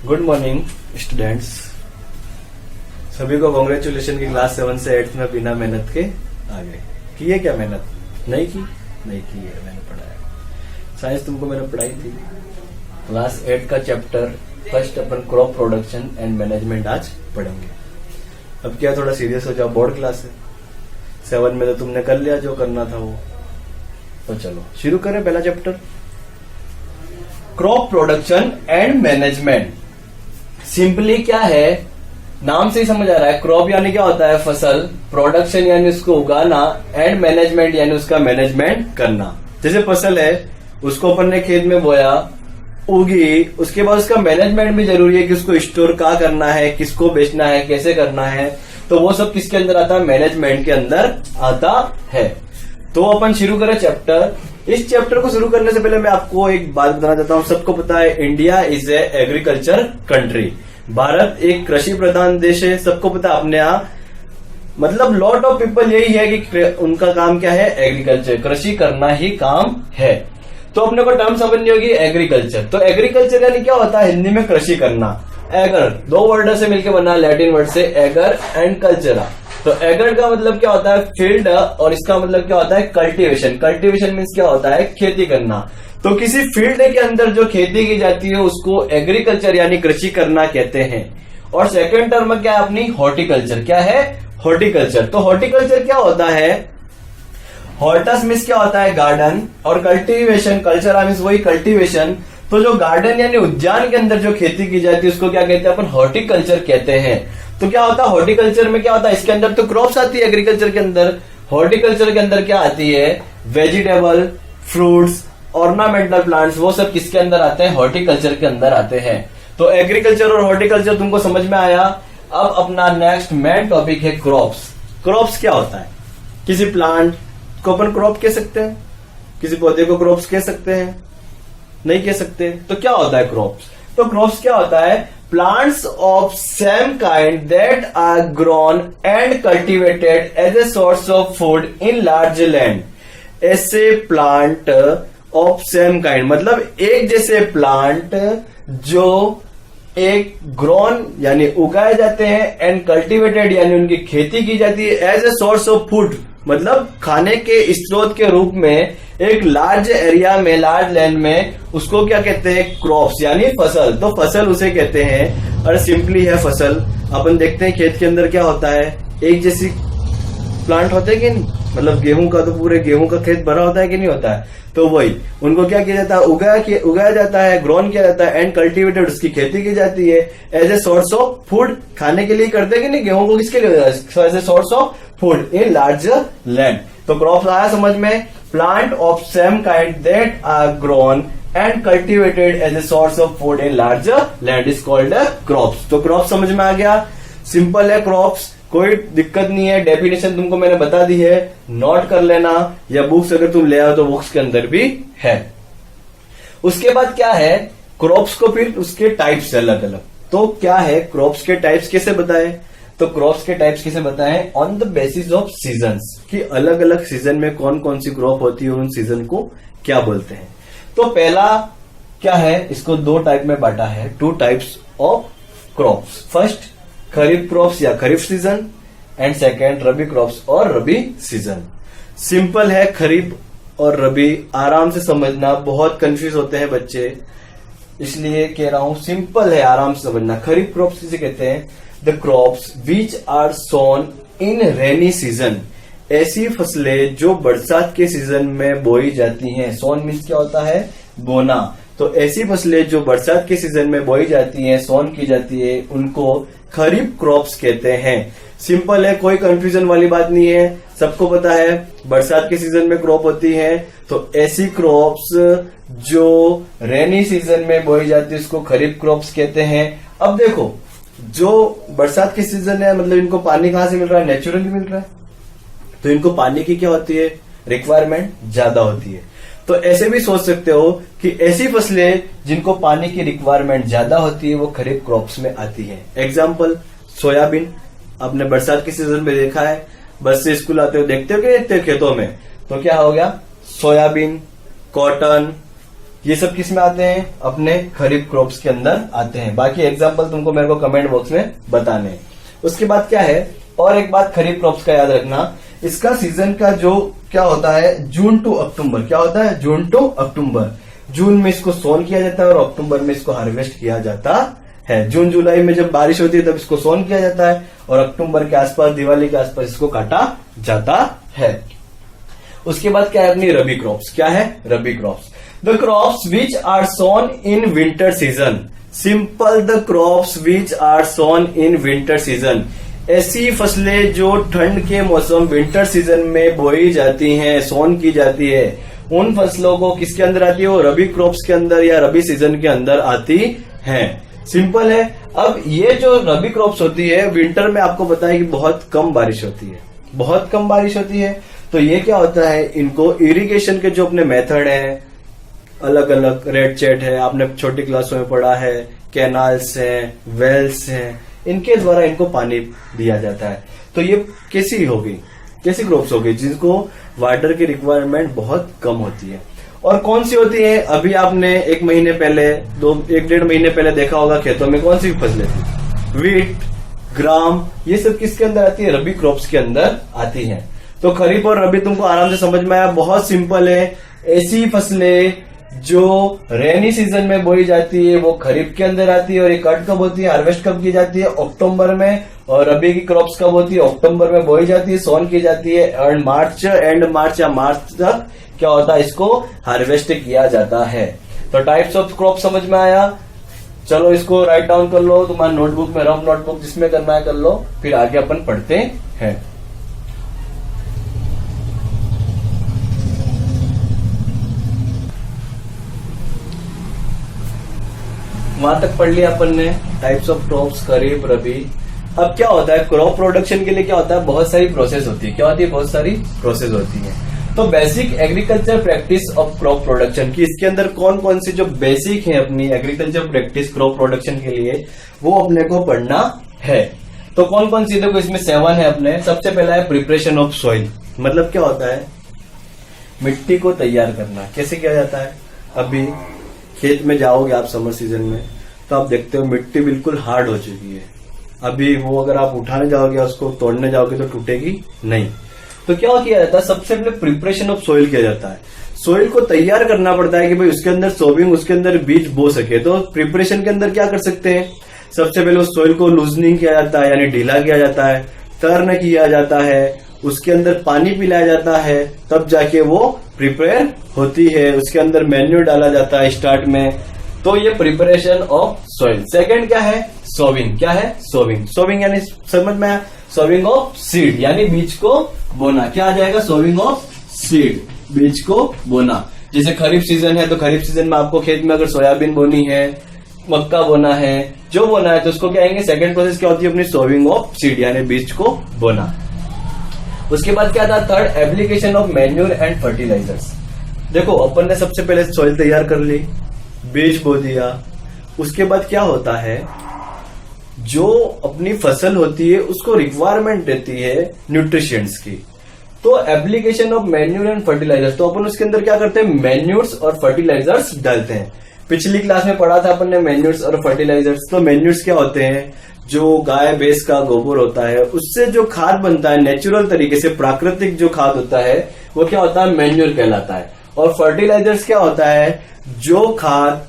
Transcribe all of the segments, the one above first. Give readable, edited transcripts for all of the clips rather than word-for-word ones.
Good morning students. सभी को congratulation की क्लास 7 से 8 में बिना मेहनत के आ गए। की है क्या मेहनत? नहीं की है, मैंने पढ़ाया। साइंस तुमको मैंने पढ़ाई थी। क्लास 8 का chapter first upon crop production and management आज पढ़ेंगे। अब क्या थोड़ा सीरियस हो जाओ, बोर्ड क्लास है। 7 में तो तुमने कर लिया जो करना था वो, तो चलो शुरू करें। पहला chapter crop production and management. Simply क्या है, नाम से ही समझ आ रहा है। क्रॉप यानी क्या होता है? फसल। प्रोडक्शन यानी उसको उगाना, एंड मैनेजमेंट यानी उसका मैनेजमेंट करना। जैसे फसल है, उसको अपन ने खेत में बोया, उगी, उसके बाद उसका मैनेजमेंट भी जरूरी है कि उसको स्टोर कहाँ करना है, किसको बेचना है, कैसे करना है। तो वो सब किसके अंदर आता है? मैनेजमेंट के अंदर आता है। तो अपन शुरू करें चैप्टर। इस चैप्टर को शुरू करने से पहले मैं आपको एक बात बताना चाहता हूं। सबको पता है India is a agriculture country. Bharat एक कृषि प्रधान देश है। सबको पता है अपने यहाँ, मतलब लॉट ऑफ पीपल यही है कि उनका काम क्या है? एग्रीकल्चर, कृषि करना ही काम है। तो अपने को टर्म समझनी होगी एग्रीकल्चर। तो एग्रीकल्चर यानी क्या होता है? हिंदी में कृषि करना। एगर दो वर्ड से मिलकर बना, लैटिन वर्ड से एगर एंड कल्चरा। तो एगर का मतलब क्या होता है? फील्ड, और इसका मतलब क्या होता है? कल्टीवेशन। कल्टीवेशन मीन्स क्या होता है? खेती करना। तो किसी फील्ड के अंदर जो खेती की जाती है उसको एग्रीकल्चर यानी कृषि करना कहते हैं। और सेकंड टर्म क्या है अपनी? हॉर्टिकल्चर। क्या है? हॉर्टिकल्चर। तो हॉर्टिकल्चर क्या होता है? हॉर्टस मीन्स क्या होता है? गार्डन, और कल्टीवेशन, कल्चर मीन्स वही कल्टीवेशन। तो जो गार्डन यानी उद्यान के अंदर जो खेती की जाती है उसको क्या कहते हैं? अपन हॉर्टिकल्चर कहते हैं। तो क्या होता है हॉर्टिकल्चर में? क्या होता है? इसके अंदर तो क्रॉप्स आती है एग्रीकल्चर के अंदर। हॉर्टिकल्चर के अंदर क्या आती है? वेजिटेबल, फ्रूट्स, ऑर्नामेंटल प्लांट्स, वो सब किसके अंदर आते हैं? हॉर्टिकल्चर के अंदर आते हैं। तो एग्रीकल्चर और हॉर्टिकल्चर तुमको समझ में आया। अब अपना नेक्स्ट मेन टॉपिक है क्रॉप्स। क्रॉप्स क्या होता है? किसी प्लांट को अपन क्रॉप कह सकते हैं, किसी पौधे को क्रॉप्स कह सकते हैं? नहीं कह सकते। तो क्या होता है क्रॉप्स? तो क्रॉप्स क्या होता है? Plants of same kind that are grown and cultivated as a source of food in large land. ऐसे प्लांट ऑफ सेम काइंड मतलब एक जैसे प्लांट जो एक ग्रोन यानी उगाए जाते हैं, एंड कल्टिवेटेड यानी उनकी खेती की जाती है, as a source of food मतलब खाने के स्रोत के रूप में एक लार्ज एरिया में, लार्ज लैंड में, उसको क्या कहते हैं? क्रॉप्स यानी फसल। तो फसल उसे कहते हैं, और सिंपली है फसल। अपन देखते हैं खेत के अंदर क्या होता है, एक जैसी प्लांट होते हैं कि नहीं? मतलब गेहूं का तो पूरे गेहूं का खेत भरा होता है कि नहीं होता है? तो वही उनको क्या किया जाता है? उगाया जाता है, ग्रोन किया जाता है, एंड कल्टीवेटेड उसकी खेती की जाती है as a source of food. खाने के लिए करते हैं कि नहीं? गेहूं को किसके लिए? As a source of food in large land. तो क्रॉप्स आया समझ में? Plant of same kind that are grown and cultivated as a source of food in large land is called crops. तो क्रॉप समझ में आ गया। सिंपल है crops, कोई दिक्कत नहीं है। डेफिनेशन तुमको मैंने बता दी है, नोट कर लेना, या बुक्स अगर तुम ले आओ तो बुक्स के अंदर भी है। उसके बाद क्या है? क्रॉप्स को फिर उसके टाइप्स अलग अलग। तो क्या है क्रॉप्स के टाइप्स कैसे बताए? तो क्रॉप्स के टाइप्स कैसे बताएं? On the basis of seasons, कि अलग अलग सीजन में कौन कौन सी क्रॉप होती है, उन सीजन को क्या बोलते हैं। तो पहला क्या है? इसको दो टाइप में बांटा है, 2 types of crops. First kharif crops या kharif season, and second rabi crops और रबी सीजन। सिंपल है खरीफ और रबी, आराम से समझना। बहुत कंफ्यूज होते हैं बच्चे, इसलिए कह रहा हूं सिंपल है, आराम से समझना। खरीफ क्रॉप्स किसे कहते हैं? The crops which are sown in rainy season. ऐसी फसलें जो बरसात के सीजन में बोई जाती हैं। सोन मीन्स क्या होता है? बोना। तो ऐसी फसलें जो बरसात के सीजन में बोई जाती हैं, सोन की जाती है, उनको खरीफ क्रॉप्स कहते हैं। सिंपल है, कोई कंफ्यूजन वाली बात नहीं है। सबको पता है बरसात के सीजन में क्रॉप होती है। तो ऐसी क्रॉप्स जो रेनी सीजन में बोई जाती है उसको खरीफ क्रॉप्स कहते हैं। अब देखो, जो बरसात के सीजन है, मतलब इनको पानी कहां से मिल रहा है? नेचुरली मिल रहा है। तो इनको पानी की क्या होती है? रिक्वायरमेंट ज्यादा होती है। तो ऐसे भी सोच सकते हो कि ऐसी फसलें जिनको पानी की रिक्वायरमेंट ज्यादा होती है वो खरीफ क्रॉप्स में आती है। एग्जाम्पल सोयाबीन, आपने बरसात के सीजन में देखा है, बस से स्कूल आते हो देखते हो कि देखते हो खेतों में, तो क्या हो गया? सोयाबीन, कॉटन, ये सब किस में आते हैं? अपने खरीफ क्रॉप्स के अंदर आते हैं। बाकी एग्जांपल तुमको मेरे को कमेंट बॉक्स में बताने हैं। उसके बाद क्या है, और एक बात खरीफ क्रॉप्स का याद रखना, इसका सीजन का जो क्या होता है, जून टू अक्टूबर। क्या होता है? जून टू अक्टूबर। जून में इसको सोन किया जाता है और अक्टूबर में इसको हार्वेस्ट किया जाता है। जून जुलाई में जब बारिश होती है तब इसको सोन किया जाता है और अक्टूबर के आसपास, दिवाली के आसपास इसको काटा जाता है। उसके बाद क्या है अपनी रबी क्रॉप्स। क्या है? Rabi crops, the crops which are sown in winter season. Simple, the crops which are sown in winter season. ऐसी फसलें जो ठंड के मौसम विंटर सीजन में बोई जाती हैं, सोन की जाती है, उन फसलों को किसके अंदर आती है? वो रबी क्रॉप्स के अंदर या रबी सीजन के अंदर आती हैं। सिंपल है। अब ये जो रबी क्रॉप्स होती है, विंटर में आपको पता है कि बहुत कम बारिश होती है, बहुत कम बारिश होती है। तो ये क्या होता है, इनको इरिगेशन के जो अपने मेथड हैं, अलग अलग रेड चेट है, आपने छोटी क्लासों में पढ़ा है, कैनाल्स हैं, वेल्स हैं, इनके द्वारा इनको पानी दिया जाता है। तो ये कैसी होगी, कैसी क्रॉप्स होगी जिनको वाटर की रिक्वायरमेंट बहुत कम होती है। और कौन सी होती है? अभी आपने एक महीने पहले, एक डेढ़ महीने पहले देखा होगा खेतों में कौन सी फसलें थी, वीट, ग्राम, ये सब किसके अंदर आती है? रबी क्रॉप्स के अंदर आती हैं। तो खरीफ और रबी तुमको आराम से समझ में आया, बहुत सिंपल है। ऐसी फसलें जो रेनी सीजन में बोई जाती है वो खरीफ के अंदर आती है, और ये कट कब होती है, हार्वेस्ट कब की जाती है? अक्टूबर में। और रबी की क्रॉप्स कब होती है? अक्टूबर में बोई जाती है, सोन की जाती है, एंड मार्च या मार्च तक क्या होता है, इसको हार्वेस्ट किया जाता है। तो टाइप्स ऑफ क्रॉप समझ में आया। चलो इसको राइट डाउन कर लो, तुम्हारे नोटबुक में, रफ नोटबुक जिसमें करना है कर लो, फिर आगे अपन पढ़ते हैं। वहां तक पढ़ लिया अपन ने, टाइप्स ऑफ क्रॉप्स, खरीफ, रबी। अब क्या होता है, क्रॉप प्रोडक्शन के लिए क्या होता है, बहुत सारी प्रोसेस होती है। क्या होती है? बहुत सारी प्रोसेस होती है। तो basic agriculture practice of crop production की, इसके अंदर कौन कौन सी जो बेसिक है अपनी एग्रीकल्चर प्रैक्टिस क्रॉप प्रोडक्शन के लिए, वो अपने को पढ़ना है। तो कौन कौन सी, देखो इसमें 7 है अपने। सबसे पहला है प्रिपरेशन ऑफ सॉइल। मतलब क्या होता है, मिट्टी को तैयार करना। कैसे किया जाता है? अभी खेत में जाओगे आप समर सीजन में, तो आप देखते हो मिट्टी बिल्कुल हार्ड हो चुकी है। अभी वो अगर आप उठाने जाओगे, उसको तोड़ने जाओगे तो टूटेगी नहीं। तो क्या किया जाता है, सबसे पहले प्रिपरेशन ऑफ सोइल किया जाता है। सोइल को तैयार करना पड़ता है कि भाई उसके अंदर सोविंग, उसके अंदर बीज बो सके। तो प्रिपरेशन के अंदर क्या कर सकते हैं, सबसे पहले उस सोइल को लूजनिंग किया जाता है, यानी ढीला किया जाता है, टर्न किया जाता है, उसके अंदर पानी पिलाया जाता है, तब जाके वो प्रिपेयर होती है। उसके अंदर मैन्यूर डाला जाता है स्टार्ट में। तो ये प्रिपरेशन ऑफ सॉइल। सेकंड क्या है, सोविंग। क्या है? सोविंग। सोविंग यानी समझ में, सोविंग ऑफ सीड, यानी बीज को बोना। क्या आ जाएगा? सोविंग ऑफ सीड, बीज को बोना। जैसे खरीफ सीजन है तो खरीफ सीजन में आपको खेत में अगर सोयाबीन बोनी है, मक्का बोना है, जो बोना है, तो उसको क्या आएंगे, सेकंड प्रोसेस क्या होती है अपनी, सोविंग ऑफ सीड, यानी बीज को बोना। उसके बाद क्या था, third, application of manure and fertilisers. देखो अपन ने सबसे पहले सॉइल तैयार कर ली, बीज बो दिया। उसके बाद क्या होता है, जो अपनी फसल होती है उसको रिक्वायरमेंट देती है न्यूट्रिशंस की। तो application of manure and fertilisers, तो अपन उसके अंदर क्या करते हैं, मैन्यूर्स और फर्टिलाइजर्स डालते हैं। पिछली क्लास में पढ़ा था अपन ने मैन्यूर्स और फर्टिलाइजर्स। तो मैन्यूर्स क्या होते हैं, जो गाय भैंस का गोबर होता है उससे जो खाद बनता है नेचुरल तरीके से, प्राकृतिक जो खाद होता है वो क्या होता है, मैन्यूर कहलाता है। और फर्टिलाइजर्स क्या होता है, जो खाद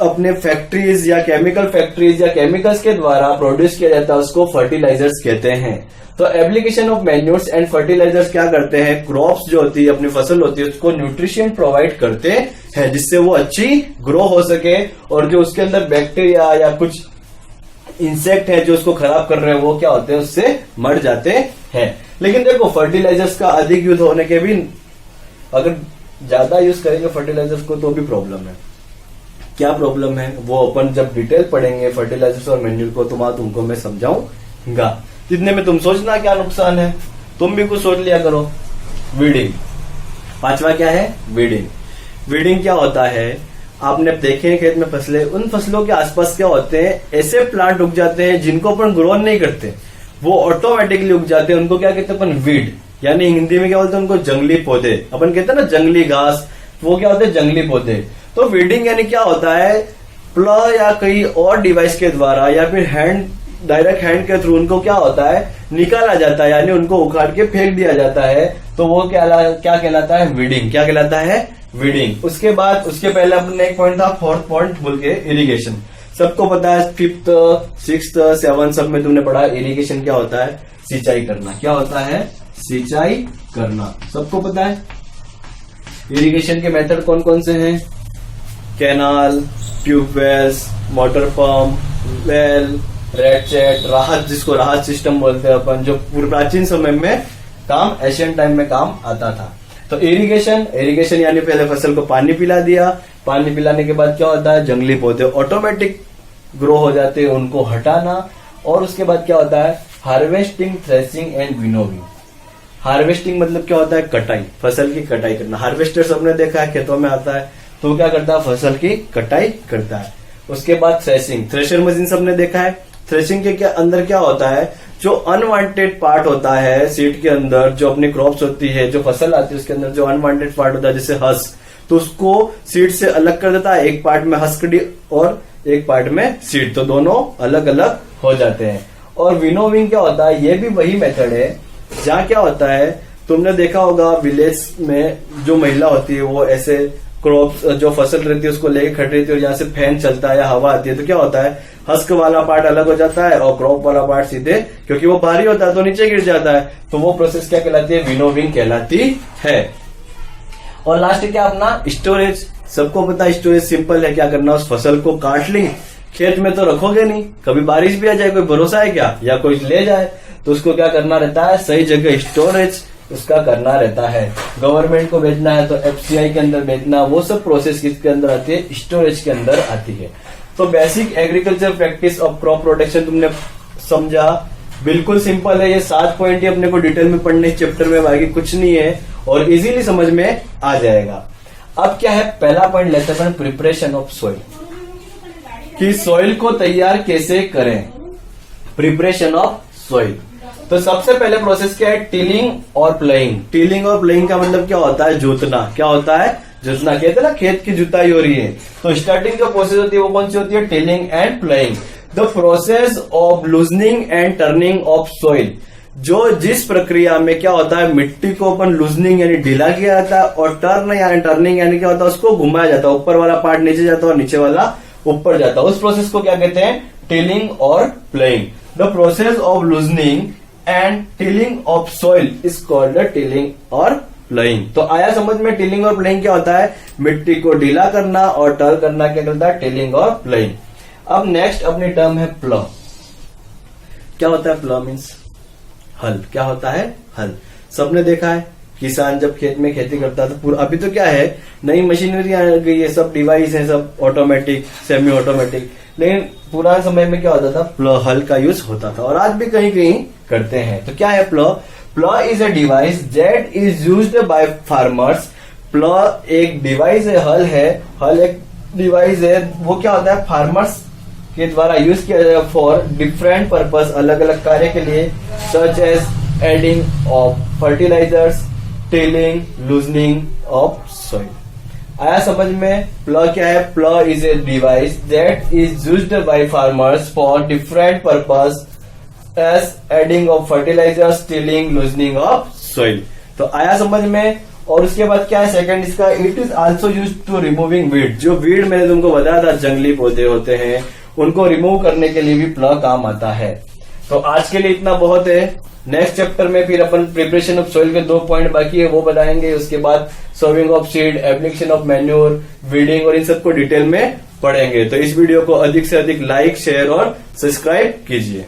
अपने फैक्ट्रीज या केमिकल फैक्ट्रीज या केमिकल्स के द्वारा प्रोड्यूस किया जाता है उसको फर्टिलाइजर्स कहते हैं। तो application of manures and fertilisers क्या करते हैं, क्रॉप्स जो होती है, अपनी फसल होती है, उसको न्यूट्रिशन प्रोवाइड करते हैं जिससे वो अच्छी ग्रो हो सके, और जो उसके अंदर बैक्टीरिया या कुछ इंसेक्ट है जो उसको खराब कर रहे हैं वो क्या होते हैं, उससे मर जाते हैं। लेकिन देखो फर्टिलाइजर्स का अधिक यूज होने के भी, अगर ज्यादा यूज करेंगे फर्टिलाइजर्स को तो भी प्रॉब्लम है। क्या प्रॉब्लम है वो अपन जब डिटेल पढ़ेंगे फर्टिलाइजर्स और मैन्यूर को, तो वहां तुमको मैं समझाऊंगा। जितने में तुम सोचना क्या नुकसान है, तुम भी कुछ सोच लिया करो। वीडिंग, पांचवा क्या है, वीडिंग। वीडिंग क्या होता है, आपने देखे खेत में फसलें, उन फसलों के आसपास क्या होते हैं, ऐसे प्लांट उग जाते हैं जिनको अपन ग्रो नहीं करते, वो ऑटोमेटिकली उग जाते हैं। उनको क्या कहते हैं अपन, वीड, यानी हिंदी में क्या बोलते हैं उनको, जंगली पौधे। अपन कहते हैं ना जंगली घास, वो क्या होते हैं, जंगली पौधे। तो तो वीडिंग यानी क्या होता है, प्लॉ या कई और डिवाइस के द्वारा या फिर डायरेक्ट हैंड के थ्रू उनको क्या होता है, निकाला जाता है, यानी उनको उखाड़ के फेंक दिया जाता है। तो वो क्या कहलाता है, वीडिंग। क्या कहलाता है, वीडिंग। उसके बाद उसके पहले अपने एक पॉइंट था, फोर्थ पॉइंट बोल के इरिगेशन। सबको पता है 5th 6th 7th सब में तुमने पढ़ा इरिगेशन क्या होता है, सिंचाई करना। क्या होता है, सिंचाई करना, सबको पता है। इरिगेशन के मेथड कौन कौन से हैं, canal, tubewells, motor pump, well, रेडचेट, राहत, जिसको राहत सिस्टम बोलते हैं अपन, जो प्राचीन समय में काम, एशियन टाइम में काम आता था। तो इरिगेशन यानी पहले फसल को पानी पिला दिया, पानी पिलाने के बाद क्या होता है, जंगली पौधे ऑटोमेटिक ग्रो हो जाते हैं, उनको हटाना। और उसके बाद क्या होता है, harvesting, threshing and winnowing. Harvesting मतलब क्या होता है, कटाई, फसल की कटाई करना। हार्वेस्टर सबने देखा है, खेतों में आता है, तो क्या करता है, फसल की कटाई करता है। उसके बाद थ्रेसिंग, थ्रेशर मशीन सबने देखा है। थ्रेसिंग के अंदर क्या होता है, जो अनवांटेड पार्ट होता है सीड के अंदर, जो अपनी क्रॉप्स होती है, जो फसल आती है उसके अंदर जो अनवांटेड पार्ट होता है, जैसे हस्क, तो उसको सीड से अलग कर देता है। एक पार्ट में हस्कडी और एक पार्ट में सीड, तो दोनों अलग अलग हो जाते हैं। और विनोविंग क्या होता है, ये भी वही मेथड है, जहाँ क्या होता है, तुमने देखा होगा विलेज में जो महिला होती है वो ऐसे क्रॉप्स, जो फसल रहती है उसको लेके खड़ी रहती है, और जहाँ से फैन चलता है या हवा आती है तो क्या होता है, हस्क वाला पार्ट अलग हो जाता है और क्रॉप वाला पार्ट सीधे, क्योंकि वो भारी होता है तो नीचे गिर जाता है। तो वो प्रोसेस क्या कहलाती है, विनोविंग कहलाती है। और लास्ट क्या अपना स्टोरेज। सबको पता है स्टोरेज सिंपल है, क्या करना, उस फसल को काट ली, खेत में तो रखोगे नहीं, कभी बारिश भी आ जाए, कोई भरोसा है क्या, या कोई ले जाए, तो उसको क्या करना रहता है, सही जगह स्टोरेज उसका करना रहता है। गवर्नमेंट को भेजना है तो FCI के अंदर भेजना, वो सब प्रोसेस किसके अंदर आती है, स्टोरेज के अंदर आती है। तो basic agriculture practice of crop protection तुमने समझा, बिल्कुल सिंपल है। ये 7 पॉइंट ही अपने को डिटेल में पढ़ने चैप्टर में, बाकी कुछ नहीं है और इजीली समझ में आ जाएगा। अब क्या है, पहला पॉइंट लेते हैं प्रिपरेशन ऑफ सॉइल, कि सॉइल को तैयार कैसे करें, प्रिपरेशन ऑफ सॉइल। तो सबसे पहले प्रोसेस क्या है, टिलिंग और प्लेइंग। टिलिंग और प्लेइंग का मतलब क्या होता है, जोतना। क्या होता है, जोतना। कहते हैं ना खेत की जुताई हो रही है, तो स्टार्टिंग जो प्रोसेस होती है वो कौन सी होती है, tilling and playing. The process of loosening and turning of soil, जो जिस प्रक्रिया में क्या होता है, मिट्टी को अपन लूजनिंग यानी ढीला किया जाता है, और टर्निंग यानी क्या होता है, उसको घुमाया जाता है, ऊपर वाला पार्ट नीचे जाता है और नीचे वाला ऊपर जाता है। उस प्रोसेस को क्या कहते हैं, टिलिंग और playing. The process of loosening and tilling of soil is called tilling और प्लेइंग। तो आया समझ में, टिलिंग और प्लेइंग क्या होता है, मिट्टी को ढीला करना, और टर्न करना क्या करता है, टिलिंग और प्लेइंग। अब नेक्स्ट अपनी टर्म है प्लॉ। क्या होता है प्लॉ, मीन्स हल। क्या होता है, हल। सबने देखा है, किसान जब खेत में खेती करता था पूरा। अभी तो क्या है, नई मशीनरी आ गई है, सब डिवाइस है, सब ऑटोमेटिक, सेमी ऑटोमेटिक, लेकिन पुराने समय में क्या होता था, प्लॉ, हल का यूज होता था, और आज भी कहीं कहीं करते हैं। तो क्या है plough, plough is a device that is used by farmers. Plough एक डिवाइस है, हल है, हल एक डिवाइस है, वो क्या होता है, फार्मर्स के द्वारा यूज किया जाएगा फॉर डिफरेंट पर्पस, अलग अलग कार्य के लिए, such as adding of fertilisers, tilling, loosening of soil. आया समझ में, प्लॉ क्या है, plough is a device that is used by farmers for different purpose as adding of fertilisers, tilling, loosening of soil. तो आया समझ में। और उसके बाद क्या है सेकंड इसका, it is also used to removing weed. जो वीड मैंने तुमको बताया था, जंगली पौधे होते हैं, उनको रिमूव करने के लिए भी प्लॉ काम आता है। तो आज के लिए इतना बहुत है। नेक्स्ट चैप्टर में फिर अपन प्रिपरेशन ऑफ सॉइल के 2 पॉइंट बाकी है वो बताएंगे, उसके बाद sowing of seed, application of manure, weeding, और इन सबको डिटेल में पढ़ेंगे। तो इस वीडियो को अधिक से अधिक लाइक, शेयर और सब्सक्राइब कीजिए।